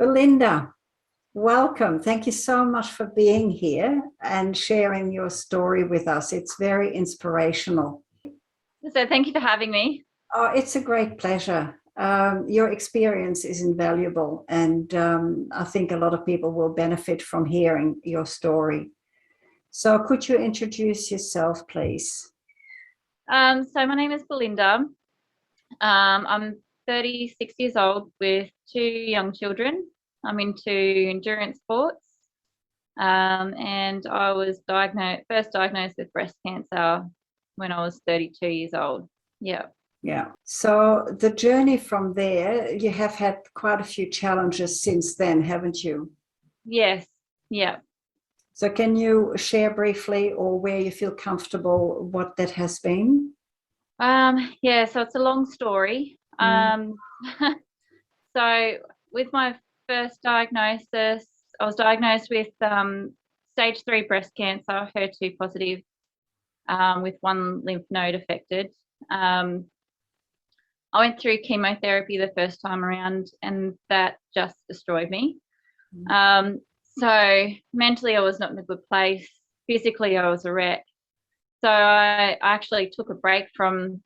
Belynda, welcome. Thank you so much for being here and sharing your story with us. It's very inspirational. So thank you for having me. Oh, it's a great pleasure. Your experience is invaluable, and I think a lot of people will benefit from hearing your story. So, could you introduce yourself, please? So my name is Belynda. I'm 36 years old with two young children. I'm into endurance sports, and I was first diagnosed with breast cancer when I was 32 years old. Yeah. Yeah. So, the journey from there, you have had quite a few challenges since then, haven't you? Yes. Yeah. So can you share briefly or where you feel comfortable what that has been? Yeah. So it's a long story. Mm. So with my first diagnosis, I was diagnosed with stage 3 breast cancer, HER2 positive, with one lymph node affected. I went through chemotherapy the first time around, and that just destroyed me. So mentally, I was not in a good place. Physically, I was a wreck. So I actually took a break from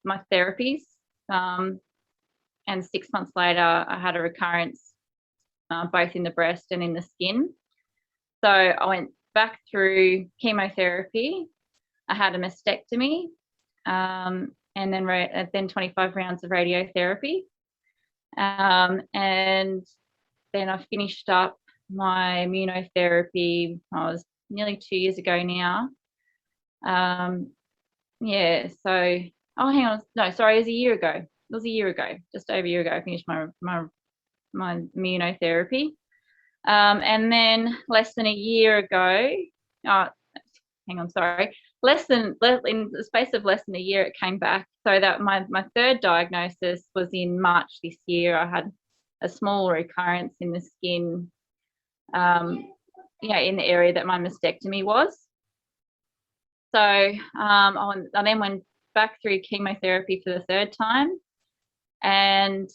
my therapies. And 6 months later, I had a recurrence, both in the breast and in the skin. So I went back through chemotherapy. I had a mastectomy, and then 25 rounds of radiotherapy. And then I finished up my immunotherapy. I was nearly 2 years ago now. Yeah, so, oh, hang on. No, sorry, it was a year ago. It was a year ago, just over a year ago, I finished my immunotherapy. And then less than a year ago, oh, hang on, sorry, in the space of less than a year, it came back. So that my third diagnosis was in March this year. I had a small recurrence in the skin, in the area that my mastectomy was. So I then went back through chemotherapy for the third time, and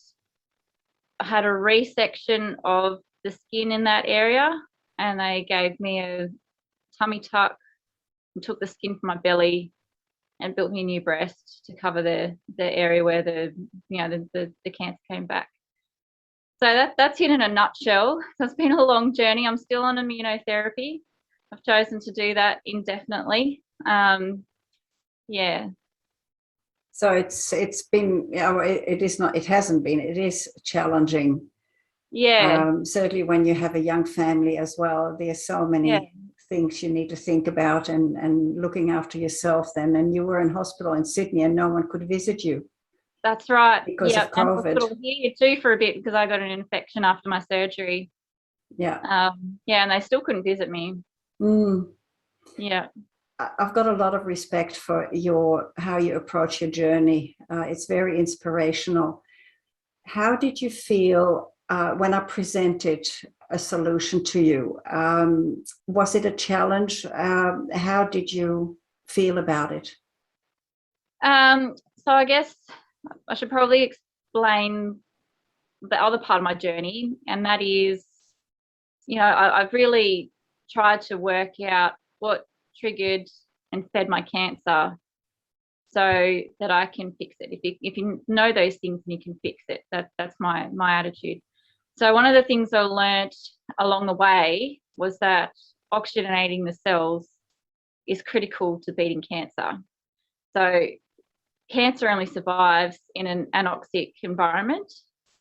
I had a resection of the skin in that area, and they gave me a tummy tuck and took the skin from my belly and built me a new breast to cover the area where the cancer came back. So that's it in a nutshell. So it's been a long journey. I'm still on immunotherapy. I've chosen to do that indefinitely. Yeah. So it's been, it hasn't been, it is challenging. Yeah. Certainly when you have a young family as well, there's so many things you need to think about and looking after yourself then. And you were in hospital in Sydney and no one could visit you. That's right. Because of and COVID. hospital here too for a bit because I got an infection after my surgery. Yeah. And they still couldn't visit me. Mm. Yeah. I've got a lot of respect for how you approach your journey. It's very inspirational. How did you feel when I presented a solution to you? Was it a challenge? How did you feel about it? So I guess I should probably explain the other part of my journey, and that is, I've really tried to work out what triggered and fed my cancer so that I can fix it. If you know those things, then you can fix it. That's my attitude. So one of the things I learnt along the way was that oxygenating the cells is critical to beating cancer. So cancer only survives in an anoxic environment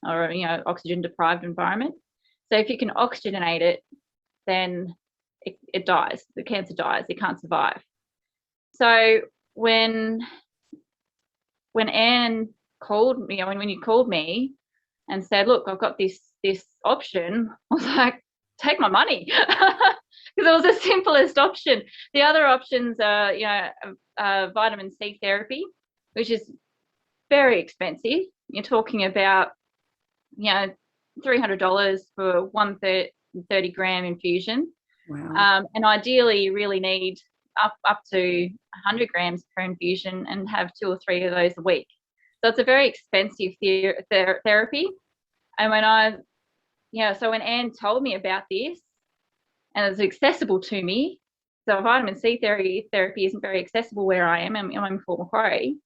or oxygen deprived environment. So if you can oxygenate it, then it dies. The cancer dies. It can't survive. So when Anne called me, when you called me and said, "Look, I've got this option," I was like, "Take my money," because it was the simplest option. The other options are, vitamin C therapy, which is very expensive. You're talking about, $300 for 130-gram infusion. Wow. And ideally, you really need up to 100 grams per infusion and have 2 or 3 of those a week. So it's a very expensive therapy. And when I so when Anne told me about this and it was accessible to me, so vitamin C therapy isn't very accessible where I am. I'm in Fort Macquarie.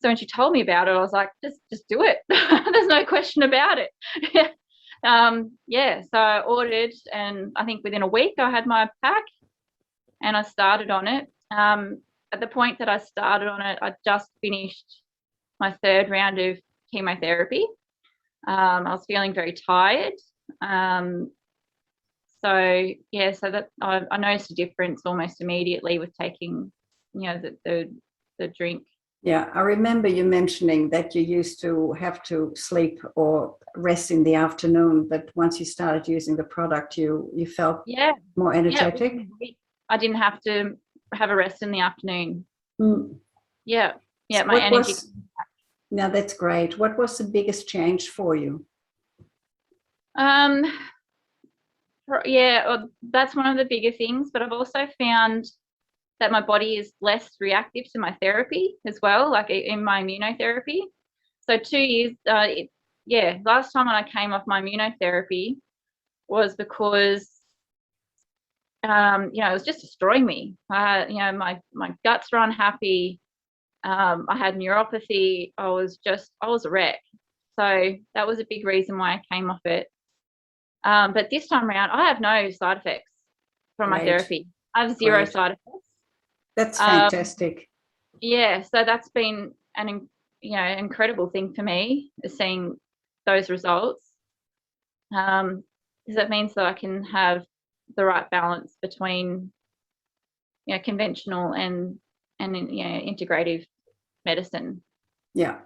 So when she told me about it, I was like, just do it. There's no question about it. So I ordered, and I think within a week I had my pack and I started on it. At the point that I started on it, I just finished my 3rd round of chemotherapy. I was feeling very tired. So that I noticed a difference almost immediately with taking, the drink. Yeah, I remember you mentioning that you used to have to sleep or rest in the afternoon, but once you started using the product, you felt more energetic. I didn't have to have a rest in the afternoon. Mm. Yeah, So my energy. Now that's great. What was the biggest change for you? That's one of the bigger things, but I've also found that my body is less reactive to my therapy as well, like in my immunotherapy. So 2 years, last time when I came off my immunotherapy was because, it was just destroying me. My guts were unhappy. I had neuropathy. I was a wreck. So that was a big reason why I came off it. But this time around, I have no side effects from my therapy. I have zero side effects. That's fantastic. So that's been an incredible thing for me, is seeing those results, because that means that I can have the right balance between conventional and integrative medicine. Yeah.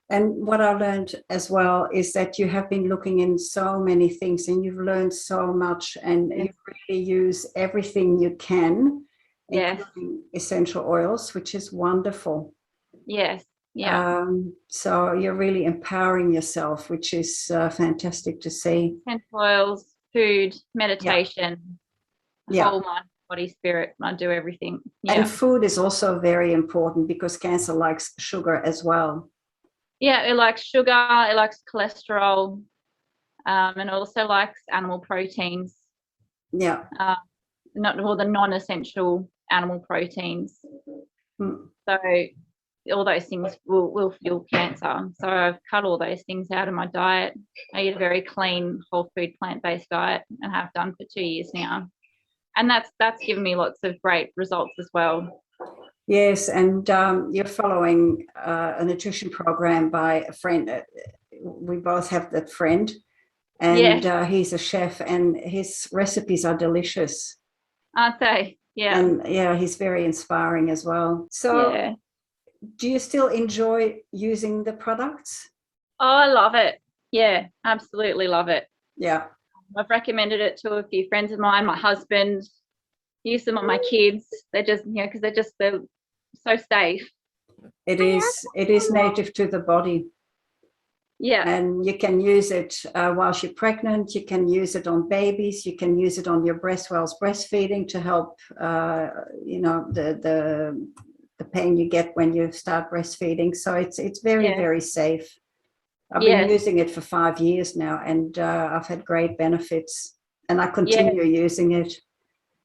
And what I learned as well is that you have been looking in so many things and you've learned so much, and you really use everything you can, including essential oils, which is wonderful. Yes. Yeah. So you're really empowering yourself, which is fantastic to see. Essential oils, food, meditation, whole mind, body, spirit. I do everything. Yeah. And food is also very important because cancer likes sugar as well. Yeah, it likes sugar, it likes cholesterol, and also likes animal proteins. Yeah. The non-essential animal proteins. So all those things will fuel cancer. So I've cut all those things out of my diet. I eat a very clean, whole food, plant-based diet, and have done for 2 years now. And that's given me lots of great results as well. Yes, and you're following a nutrition program by a friend. We both have that friend, and he's a chef, and his recipes are delicious. Aren't they? Yeah. And he's very inspiring as well. So do you still enjoy using the products? Oh, I love it. Yeah, absolutely love it. Yeah. I've recommended it to a few friends of mine, my husband, use them on my kids. They're just, because they're so safe. It is native to the body. Yeah. And you can use it whilst you're pregnant. You can use it on babies. You can use it on your breast whilst breastfeeding to help, the pain you get when you start breastfeeding. So it's very, very safe. I've been using it for 5 years now, and I've had great benefits, and I continue using it.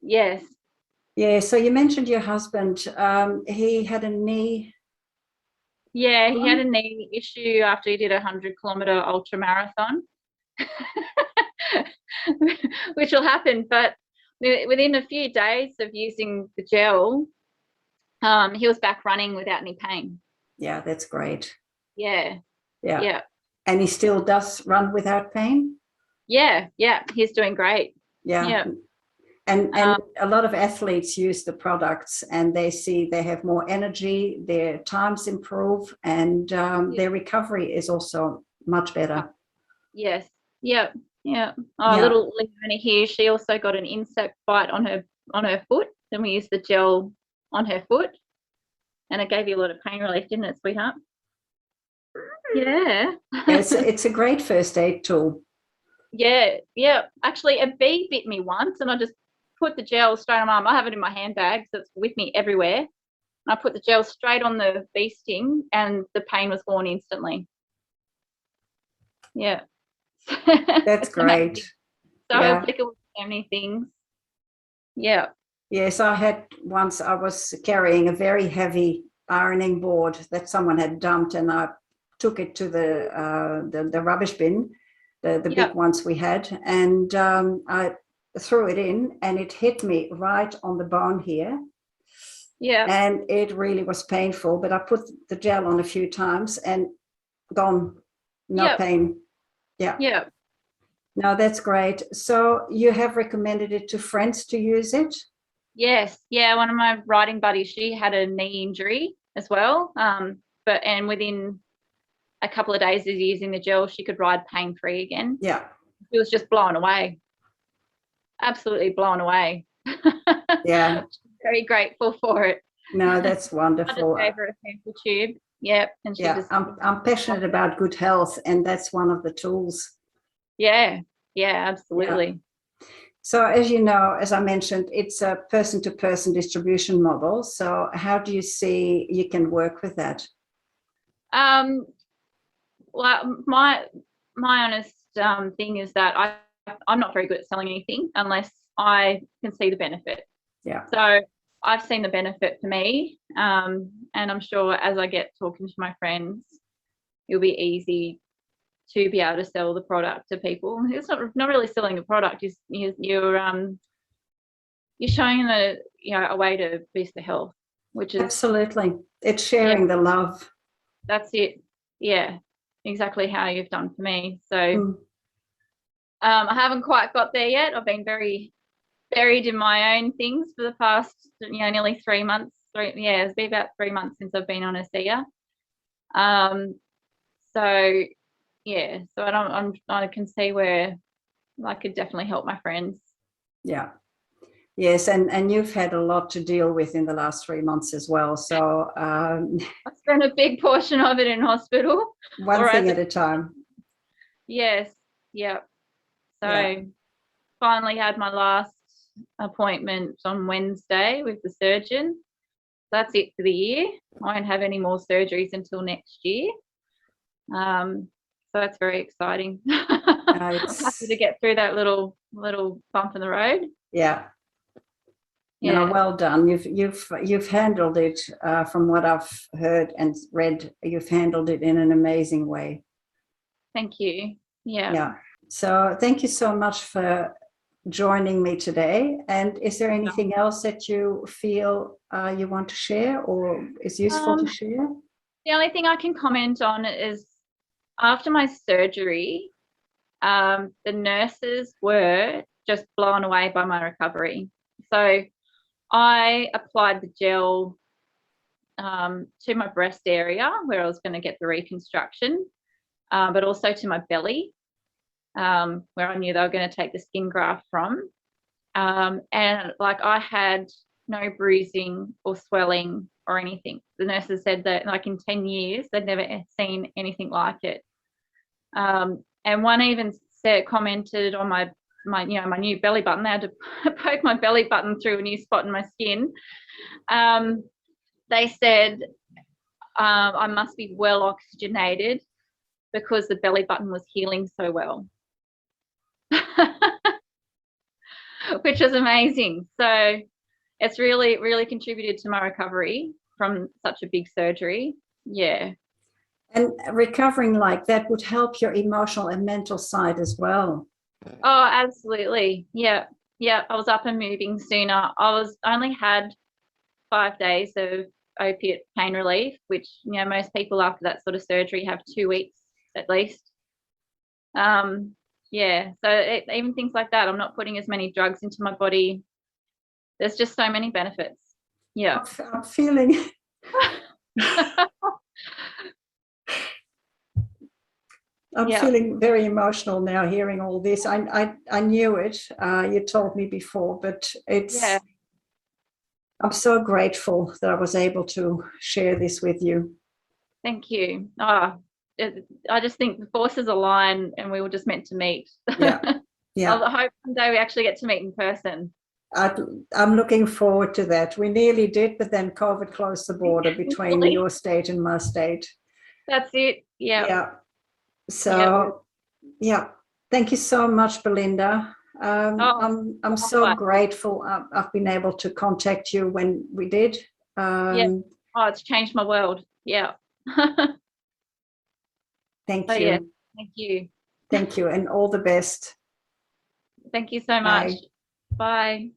Yes. Yeah. So you mentioned your husband. He had a knee. Yeah, he had a knee issue after he did a 100-kilometer ultra marathon, which will happen. But within a few days of using the gel, he was back running without any pain. Yeah, that's great. Yeah. And he still does run without pain? Yeah, he's doing great. Yeah. And a lot of athletes use the products and they see they have more energy, their times improve, and their recovery is also much better. Yes. Yeah. Little Leona here, she also got an insect bite on her foot, and we used the gel on her foot, and it gave you a lot of pain relief, didn't it, sweetheart? Yeah. It's a great first aid tool. Yeah. Actually, a bee bit me once, and I just put the gel straight on my arm. I have it in my handbag, so it's with me everywhere. And I put the gel straight on the bee sting, and the pain was gone instantly. Yeah. That's It's amazing. great. So Yeah. applicable to so many things. Yeah. Yes, I had once, I was carrying a very heavy ironing board that someone had dumped, and I took it to the rubbish bin, the Yeah. big ones we had, and I threw it in, and it hit me right on the bone here. Yeah. And it really was painful, but I put the gel on a few times and gone, no Yeah. pain. Yeah. Yeah. No, that's great. So you have recommended it to friends to use it? Yes. Yeah. One of my riding buddies, she had a knee injury as well. And within a couple of days of using the gel, she could ride pain-free again. Yeah. She was just blown away. Absolutely blown away. Yeah. Very grateful for it. No, that's I wonderful. just gave her a sample tube. Yep. And she Yeah, just, I'm passionate about good health, and that's one of the tools. yeah. Yeah, absolutely. So as you know, as I mentioned, it's a person-to-person distribution model. So how do you see you can work with that? Well, my honest thing is that I'm not very good at selling anything unless I can see the benefit. Yeah. So I've seen the benefit for me, and I'm sure as I get talking to my friends, it'll be easy to be able to sell the product to people. It's not really selling a product. You're showing them a way to boost their health, which is Absolutely. It's sharing the love. that's it. Yeah, exactly how you've done for me. So I haven't quite got there yet. I've been very buried in my own things for the past nearly 3 months. It's been about 3 months since I've been on a SEA. So yeah, so I can see where I could definitely help my friends. Yeah. Yes, and you've had a lot to deal with in the last 3 months as well. So I spent a big portion of it in hospital. one thing at a time. Yes. Yeah. So finally had my last appointment on Wednesday with the surgeon. That's it for the year. I won't have any more surgeries until next year. So that's very exciting. I'm happy to get through that little bump in the road. Yeah. Yeah. No, well done. You've handled it, from what I've heard and read. You've handled it in an amazing way. Thank you. Yeah. Yeah. So thank you so much for joining me today. And is there anything else that you feel you want to share or is useful to share? The only thing I can comment on is after my surgery, the nurses were just blown away by my recovery. So I applied the gel to my breast area where I was going to get the reconstruction, but also to my belly, where I knew they were going to take the skin graft from. And like I had no bruising or swelling or anything. The nurses said that like in 10 years, they'd never seen anything like it. And one even commented on my new belly button. They had to poke my belly button through a new spot in my skin. They said I must be well oxygenated because the belly button was healing so well. Which is amazing. So it's really contributed to my recovery from such a big surgery. Yeah. And recovering like that would help your emotional and mental side as well. Oh, absolutely. Yeah. Yeah. I was up and moving sooner. I only had 5 days of opiate pain relief, which, most people after that sort of surgery have 2 weeks at least. Yeah. So even things like that, I'm not putting as many drugs into my body. There's just so many benefits. Yeah. I'm feeling feeling very emotional now hearing all this. I knew it. You told me before, but I'm so grateful that I was able to share this with you. Thank you. I just think the forces align and we were just meant to meet. Yeah. Yeah. I hope one day we actually get to meet in person. I'm looking forward to that. We nearly did, but then COVID closed the border between your state and my state. That's it. Yeah. Yeah. So, yeah. Thank you so much, Belynda. Oh, I'm so grateful I've been able to contact you when we did. yeah. Oh, it's changed my world. Yeah. Thank So you. yeah, thank you. Thank you, and all the best. Thank you so much. Bye. Bye.